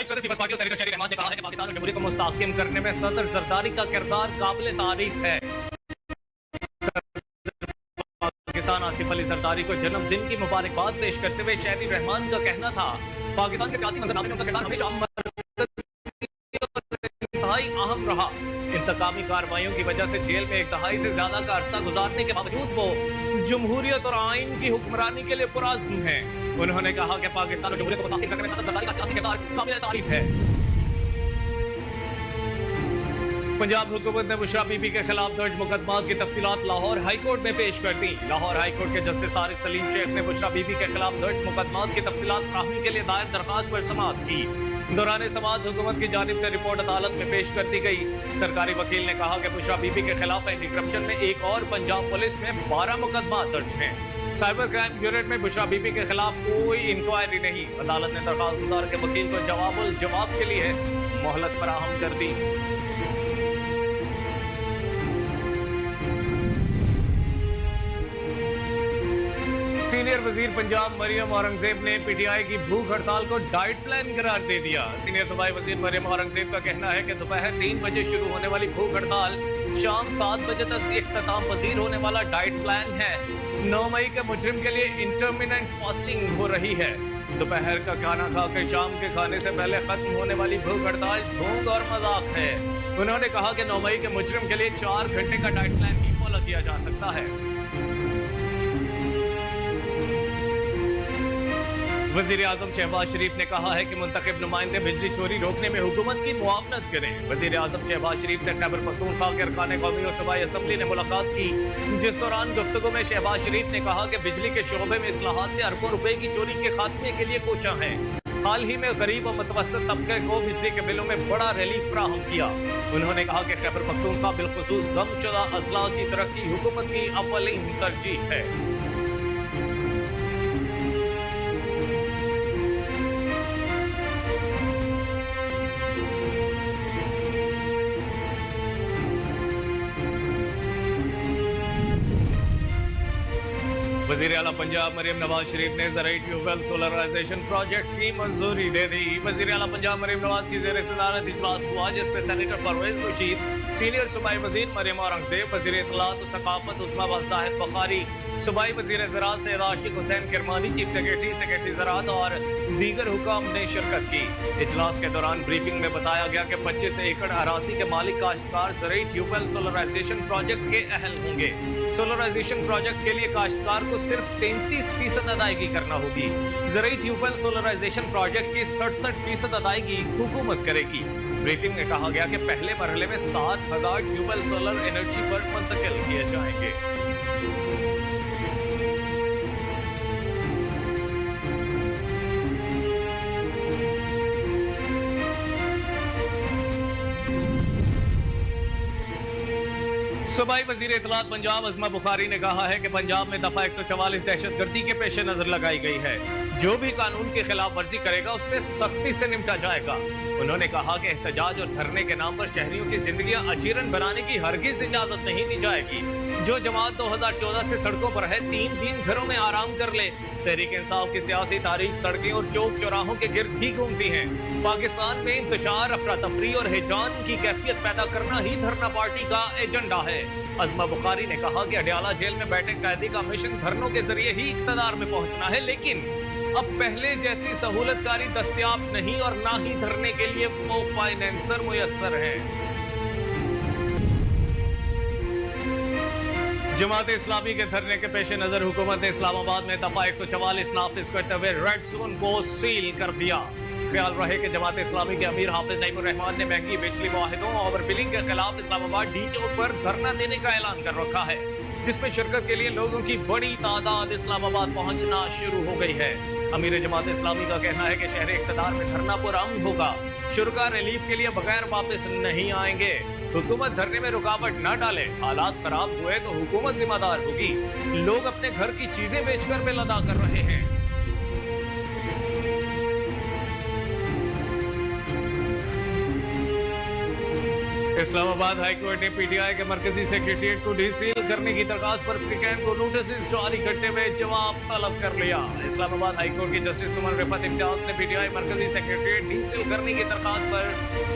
नायब सदर peoples party senator शहरी रहमान ने कहा है कि पाकिस्तान और जमहूरियत को मुस्तहकम करने में सदर जरदारी का किरदार काबिल तारीफ है। पाकिस्तान आसिफ अली जरदारी को जन्मदिन की मुबारकबाद पेश करते हुए शहरी रहमान का कहना था, पाकिस्तान के सियासी मंजरनामे में उनका किरदार हमेशा इंतहाई अहम रहा। इंतकामी कार्रवाइयों की वजह से जेल में एक दहाई से ज्यादा का अरसा गुजारने के बावजूद वो जमहूरियत और आइन की हुक्मरानी के लिए पुरअज़्म है। उन्होंने कहा कि पाकिस्तान और जमहूरियत को मुस्तहकम करने में सदर जरदारी का सियासी किरदार काबिल तारीफ है। पंजाब हुकूमत ने बुशरा बीबी के खिलाफ दर्ज मुकदमात की तफसीलात लाहौर हाई कोर्ट में पेश कर दी। लाहौर हाई कोर्ट के जस्टिस तारिक सलीम शेख ने बुशरा बीबी के खिलाफ दर्ज मुकदमात की तफसीलात फराहमी के लिए दायर दरखास्त पर समाअत की। दौरान समाअत हुकूमत की जानिब से रिपोर्ट अदालत में पेश कर दी गई। सरकारी वकील ने कहा कि बुशरा बीबी के खिलाफ एंटी करप्शन में एक और पंजाब पुलिस में 12 मुकदमात दर्ज हैं। साइबर क्राइम यूनिट में बुशरा बीबी के खिलाफ कोई इंक्वायरी नहीं। अदालत ने दरखास्त गुजार के वकील को जवाब के लिए मोहलत फराहम कर दी। सीनियर वजीर पंजाब मरियम औरंगजेब ने पीटीआई की भूख हड़ताल को डाइट प्लान करार दे दिया। सीनियर सूबाई वजीर मरियम औरंगजेब का कहना है कि दोपहर 3 बजे शुरू होने वाली भूख हड़ताल शाम 7 बजे तक इख्तिताम पजीर होने वाला डाइट प्लान है। 9 मई के मुजरिम के लिए इंटरमिनेंट फास्टिंग हो रही है। दोपहर का खाना खाकर शाम के खाने से पहले खत्म होने वाली भूख हड़ताल ढोंग और मजाक है। उन्होंने कहा कि 9 मई के मुजरिम के लिए 4 घंटे का डाइट प्लान ही फॉलो किया जा सकता है। वजीर आजम शहबाज शरीफ ने कहा है कि मुंतखब नुमाइंदे बिजली चोरी रोकने में हुकूमत की मुआवनत करें। वजीर आजम शहबाज शरीफ से खैबर पख्तूनख्वा के अरकान कौमी और सूबाई असम्बली ने मुलाकात की, जिस दौरान गुफ्तगू में शहबाज शरीफ ने कहा कि बिजली के शोबे में इस्लाहात से अरबों रुपए की चोरी के खात्मे के लिए कोशिश है। हाल ही में गरीब और मुतवस्सित तबके को बिजली के बिलों में बड़ा रिलीफ फराहम किया। उन्होंने कहा कि खैबर पख्तूनख्वा बिलखुसूस जमशुदा अजला की तरक्की हुकूमत की अव्वलीन तरजीह है। वज़ीर आला पंजाब मरियम नवाज शरीफ ने ज़राई ट्यूबवेल सोलराइजेशन प्रोजेक्ट की मंजूरी दे दी। वज़ीर आला पंजाब मरियम नवाज की ज़ेर सदारत इजलास हुआ, जिसमें सेनेटर परवेज रशीद, सीनियर सूबाई वज़ीर मरियम औरंगजेब, वज़ीर इत्तलात व सकाफत उस्मा जाहिद बुखारी, सूबाई वज़ीर ज़राअत सैयद आशिक हुसैन किरमानी, चीफ सेक्रेटरी ज़राअत और दीगर हुकाम ने शिरकत की। इजलास के दौरान ब्रीफिंग में बताया गया कि 25 एकड़ अराजी के मालिक काश्तकार ज़राई ट्यूबवेल सोलराइजेशन प्रोजेक्ट के अहल होंगे। सोलराइजेशन प्रोजेक्ट के लिए काश्तकार को सिर्फ 33% अदायगी करना होगी। ज़राई ट्यूबवेल सोलराइजेशन प्रोजेक्ट की 67% अदायगी हुकूमत करेगी। ब्रीफिंग में कहा गया कि पहले मरहले में 7000 ट्यूबवेल सोलर एनर्जी पर मुंतकिल किए जाएंगे। सूबाई वजीर इत्तलात पंजाब अज़मा बुखारी ने कहा है कि पंजाब में दफा 144 दहशतगर्दी के पेश नजर लगाई गई है। जो भी कानून की खिलाफ वर्जी करेगा उससे सख्ती से निपटा जाएगा। उन्होंने कहा कि एहतजाज और धरने के नाम पर शहरियों की जिंदगियां अजीरन बनाने की हरगिज इजाजत नहीं दी जाएगी। जो जमात 2014 से सड़कों पर है 3 दिन घरों में आराम कर ले। तहरीक इंसाफ की सियासी तारीख सड़कें और चौक चौराहों के गिर्द ही घूमती है। पाकिस्तान में इंतशार, अफरा तफरी और हिजान की कैफियत पैदा करना ही धरना पार्टी का एजेंडा है। अज़मा बुखारी ने कहा कि अडयाला जेल में बैठे कैदी का मिशन धरनों के जरिए ही इक़्तिदार में पहुंचना है, लेकिन अब पहले जैसी सहूलतकारी दस्तयाब नहीं और ना ही धरने के लिए वो फाइनेंसर मुयस्सर है। जमात इस्लामी के धरने के पेश नजर हुकूमत ने इस्लामाबाद में दफा 144 नाफिज करते हुए रेड जोन को सील कर दिया। ख्याल रहे कि जमात इस्लामी के अमीर हाफिज नईमुर रहमान ने महंगी बिजली मुआहिदों और बिलिंग के खिलाफ इस्लामाबाद डी चौक पर धरना देने का ऐलान कर रखा है, जिसमें शिरकत के लिए लोगों की बड़ी तादाद इस्लामाबाद पहुंचना शुरू हो गई है। अमीर जमात इस्लामी का कहना है कि शहर इक़्तिदार में धरना पुरअमन होगा। शुरका रिलीफ के लिए बगैर वापस नहीं आएंगे। हुकूमत धरने में रुकावट न डाले। हालात खराब हुए तो हुकूमत जिम्मेदार होगी। लोग अपने घर की चीजें बेचकर बिल अदा कर रहे हैं। इस्लामाबाद हाई कोर्ट ने पीटीआई के मरकजी सेक्रेटेरिएट को डीसील करने की दरखास्त पर फ्रीकैन को नोटिस जारी करते हुए जवाब तलब कर लिया। इस्लामाबाद हाई कोर्ट की जस्टिस उमर रिफत इम्तियाज ने पीटीआई मरकजी सेक्रेटेरिएट डीसील करने की दरखास्त पर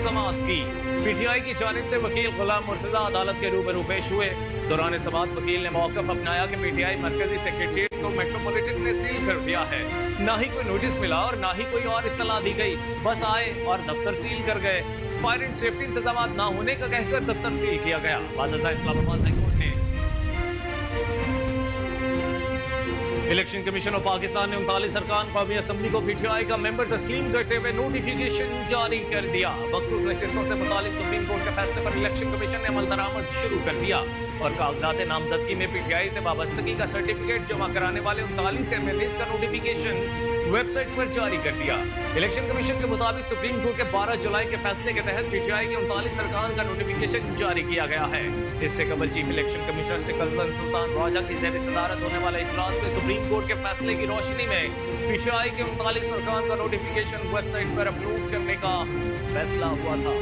समाअत की। पीटीआई की जानिब से वकील गुलाम मुर्तजा अदालत के रूबरू पेश हुए। दौरान समाअत वकील ने मौक़िफ़ अपनाया कि पीटीआई मरकजी सेक्रेटेरिएट को मेट्रोपॉलिटन ने सील कर दिया है। ना ही कोई नोटिस मिला और ना ही कोई और इत्तला दी गई, बस आए और दफ्तर सील कर गए। फायर एंड सेफ्टी इंतजाम ना होने का कहकर दफ्तर सील किया गया। बादशाह इस्लामाबाद हाई कोर्ट ने इलेक्शन कमीशन ऑफ पाकिस्तान ने 39 अरकान कौमी असम्बली को पीटीआई का मेंबर तस्लीम करते हुए नोटिफिकेशन जारी कर दिया। मखसूस नशिस्तों से मुतालिक सुप्रीम कोर्ट के फैसले पर इलेक्शन कमीशन ने अमल दरामद शुरू कर दिया और कागजात नामजदगी में पीटीआई से वाबस्तगी का सर्टिफिकेट जमा कराने वाले 39 एमएलएस का नोटिफिकेशन वेबसाइट पर जारी कर दिया। इलेक्शन कमीशन के मुताबिक सुप्रीम कोर्ट के 12 जुलाई के फैसले के तहत पीटीआई के 39 अरकान का नोटिफिकेशन जारी किया गया है। इससे कबल chief election commissioner Sikandar Sultan Raja की ज़ेर सदारत होने वाले इजलास में सुप्रीम कोर्ट के फैसले की रोशनी में पीटीआई के 39 अरकान का नोटिफिकेशन वेबसाइट पर अपलोड करने का फैसला हुआ था।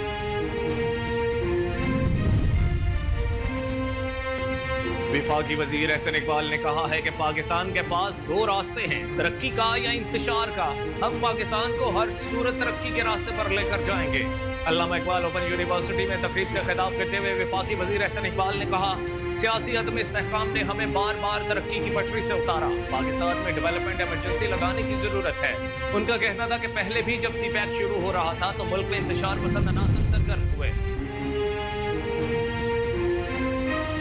वफाकी वजीर एहसन इकबाल ने कहा है कि पाकिस्तान के पास दो रास्ते हैं, तरक्की का या इंतशार का। हम पाकिस्तान को हर सूरत तरक्की के रास्ते पर लेकर जाएंगे। अल्लामा इकबाल ओपन यूनिवर्सिटी में तकरीब से खिताब करते हुए वफाकी वजीर एहसन इकबाल ने कहा, सियासी अदम इस्तेहकाम ने हमें बार बार तरक्की की पटरी से उतारा। पाकिस्तान में डेवलपमेंट इमरजेंसी लगाने की जरूरत है। उनका कहना था कि पहले भी जब सीपैक शुरू हो रहा था तो मुल्क में इंतशार पसंद अनासर सरगर्म हुए।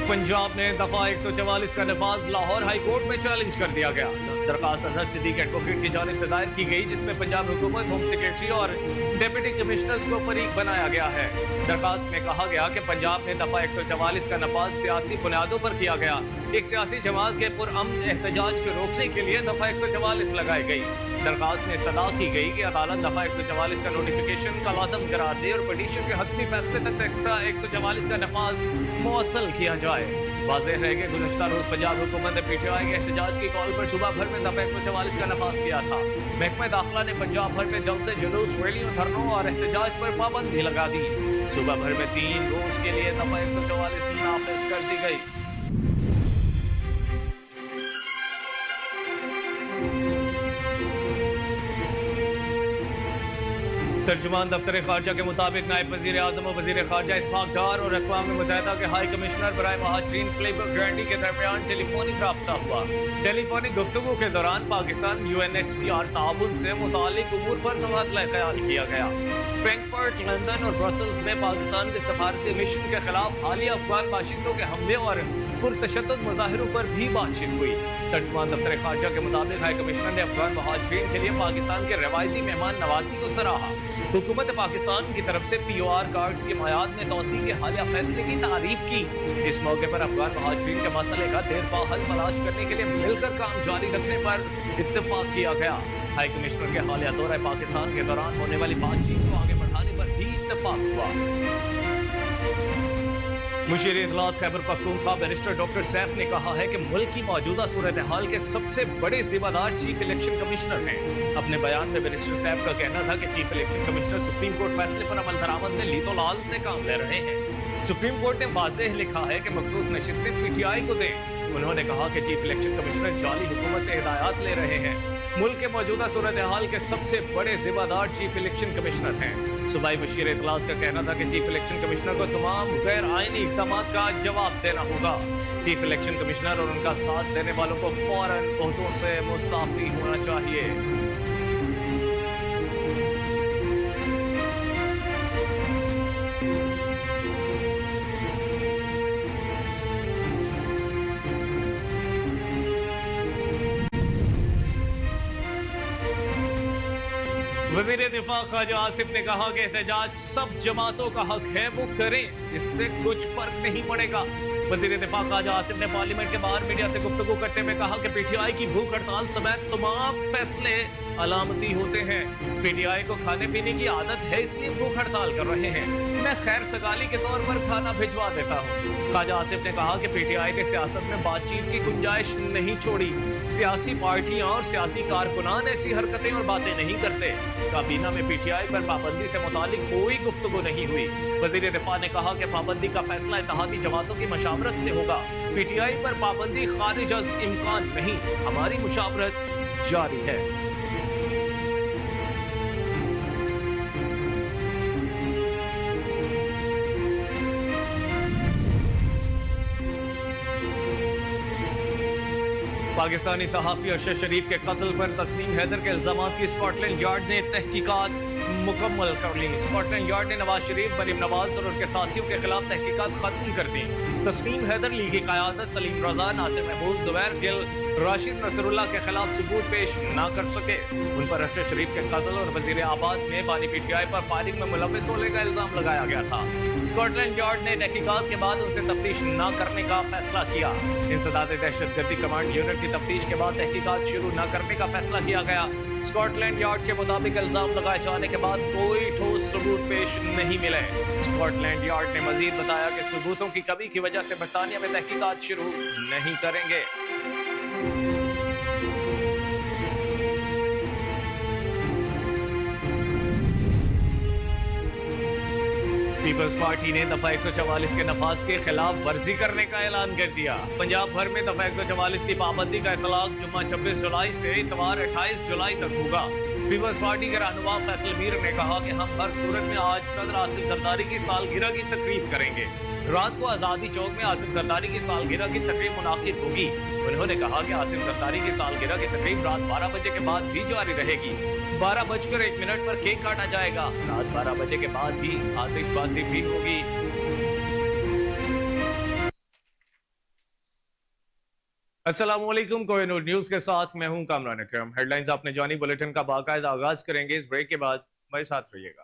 पंजाब में दफा 144 का नफाज लाहौर हाई कोर्ट में चैलेंज कर दिया गया। दरखास्त अजहर सिद्दीक एडवोकेट की जानिब से दायर की गई, जिसमें पंजाब हुकूमत, होम सेक्रेटरी और डिप्टी कमिश्नर्स को फरीक बनाया गया है। दरखास्त में कहा गया कि पंजाब में दफा 144 का नफाज सियासी बुनियादों पर किया गया। एक सियासी जमात के पुरअमन एहतजाज को रोकने के लिए दफा 144 लगाई गई। दरखास्त में इस्तदा की गई कि अदालत दफा 144 का नोटिफिकेशन का लादम करार दे और पिटीशन के हतमी फैसले तक 144 का नफाज मुअत्तल किया जाए। वाज़ेह रहे कि गुज़श्ता रोज पंजाब हुकूमत ने पीटीआई के एहतजाज की कॉल पर सुबह भर में दफा 144 का नफाज किया था। महकमा दाखिला ने पंजाब भर में जलसे, जुलूस, रैलियों, धरनों और एहतजाज पर पाबंदी लगा दी। सुबह भर में 3 रोज के लिए दफा 144 नाफिज कर दी गई। तर्जुमान दफ्तर खारजा के मुताबिक नायब वजीर आजम और वजीर खारजा इसहाक डार और अक़वाम मुत्तहिदा के हाई कमिश्नर बराए महाजरीन फिलिप ग्रैंडी के दरमियान टेलीफोनिक राब्ता हुआ। टेलीफोनिक गुफ्तगू के दौरान पाकिस्तान UNHCR ताउन से मुतालिक उमूर पर तबादला ख्याल किया गया। फ्रैंकफर्ट, लंदन और ब्रसल्स में पाकिस्तान के सफारती मिशन के खिलाफ हालिया अफगान बाशिंदों के हमले और पुरतशद्दुद मुजाहिरों पर भी बातचीत हुई। तर्जुमान दफ्तर खारजा के मुताबिक हाई कमिश्नर ने अफगान महाजरीन के लिए पाकिस्तान के रवायती मेहमान नवाजी को सराहा। हुकूमत पाकिस्तान की तरफ से POR कार्ड्स की मयाद में तोसी के हालिया फैसले की तारीफ की। इस मौके पर अफगान महाजरीन के मसले का देरपा हल तलाश करने के लिए मिलकर काम जारी रखने पर इत्तेफाक किया गया। हाई कमिश्नर के हालिया दौरे पाकिस्तान के दौरान होने वाली बातचीत को आगे बढ़ाने पर भी इत्तेफाक हुआ। मुशीर इत्तलात खैबर पख्तूनख्वा बैरिस्टर डॉक्टर सैफ ने कहा है कि मुल्क की मौजूदा सूरत हाल के सबसे बड़े जिम्मेदार चीफ इलेक्शन कमिश्नर हैं। अपने बयान में बैरिस्टर सैफ का कहना था कि chief election commissioner supreme court फैसले पर अमल दरामद में लीतो लाल से काम ले रहे हैं। सुप्रीम कोर्ट ने वाज़ेह लिखा है कि मखसूस नशिस्तें पीटीआई को दें। उन्होंने कहा कि चीफ इलेक्शन कमिश्नर जाली हुकूमत से हिदायत ले रहे हैं। मुल्क के मौजूदा सूरत हाल के सबसे बड़े जिम्मेदार चीफ इलेक्शन कमिश्नर हैं। सूबाई मुशीर इत्तलात का कहना था कि चीफ इलेक्शन कमिश्नर को तमाम गैर आइनी इक़दाम का जवाब देना होगा। चीफ इलेक्शन कमिश्नर और उनका साथ देने वालों को फौरन ओहदों से मुस्ताफी होना चाहिए। वज़ीर दिफा ख्वाजा आसिफ ने कहा कि एहतजाज सब जमातों का हक है, वो करें, इससे कुछ फर्क नहीं पड़ेगा। वज़ीर दिफा ख्वाजा आसिफ ने पार्लियामेंट के बाहर मीडिया से गुफ्तगू करते हुए कहा कि पीटीआई की भूख हड़ताल समेत तमाम फैसले अलामती होते हैं। पीटीआई को खाने पीने की आदत है, इसलिए भूख हड़ताल कर रहे हैं। मैं खैर सगाली के तौर पर खाना भिजवा देता हूँ। خواجہ آصف نے کہا کہ پی ٹی آئی نے سیاست میں بات چیت کی گنجائش نہیں چھوڑی. سیاسی پارٹیاں اور سیاسی کارکنان ایسی حرکتیں اور باتیں نہیں کرتے. کابینہ میں پی ٹی آئی پر پابندی سے متعلق کوئی گفتگو نہیں ہوئی. وزیر دفاع نے کہا کہ پابندی کا فیصلہ اتحادی جماعتوں کی مشاورت سے ہوگا. پی ٹی آئی پر پابندی خارج از امکان نہیں، ہماری مشاورت جاری ہے. پاکستانی صحافی ارشد شریف کے قتل پر تسنیم حیدر کے الزامات کی اسکاٹ لینڈ یارڈ نے تحقیقات مکمل کر لی. اسکاٹ لینڈ یارڈ نے نواز شریف، مریم نواز اور ان کے ساتھیوں کے خلاف تحقیقات ختم کر دی. تسنیم حیدر لیگی قیادت، سلیم رضا، ناصر محمود، زبیر گل، راشد نصر اللہ کے خلاف ثبوت پیش نہ کر سکے. ان پر ارشد شریف کے قتل اور وزیر آباد میں بانی P T I per firing میں ملوث ہونے کا الزام لگایا گیا تھا. اسکاٹ لینڈ یارڈ نے تحقیقات کے بعد ان سے تفتیش نہ کرنے کا فیصلہ کیا. انسداد دہشت گردی کمانڈ یونٹ کی تفتیش کے بعد تحقیقات شروع نہ کرنے کا فیصلہ کیا گیا. اسکاٹ لینڈ یارڈ کے مطابق الزام لگائے جانے کے بعد کوئی ٹھوس ثبوت پیش نہیں ملے. اسکاٹ لینڈ یارڈ نے مزید بتایا کہ ثبوتوں کی کمی کی وجہ سے برطانیہ میں تحقیقات شروع نہیں کریں گے. پیپلز پارٹی نے دفعہ 144 کے نفاذ کے خلاف ورزی کرنے کا اعلان کر دیا. پنجاب بھر میں دفعہ 144 کی پابندی کا اطلاق جمعہ 26 جولائی سے اتوار 28 جولائی تک ہوگا. پیپلز پارٹی کے رہنما فیصل میر نے کہا کہ ہم ہر صورت میں آج صدر آصف زرداری کی سالگرہ کی تقریب کریں گے. رات کو آزادی چوک میں آصف زرداری کی سالگرہ کی تقریب منعقد ہوگی. انہوں نے کہا کہ آصف زرداری کی سالگرہ کی تقریب رات 12 بجے کے بعد بھی جاری رہے گی. 12:01 پر کیک کاٹا جائے گا. رات 12 بجے کے بعد بھی آتش بازی بھی ہوگی. السلام علیکم، کوہ نور نیوز کے ساتھ میں ہوں کامران اکرم. ہیڈ لائنز آپ نے جانی بلیٹن کا باقاعدہ آغاز کریں گے. اس بریک کے بعد ہمارے ساتھ رہیے گا.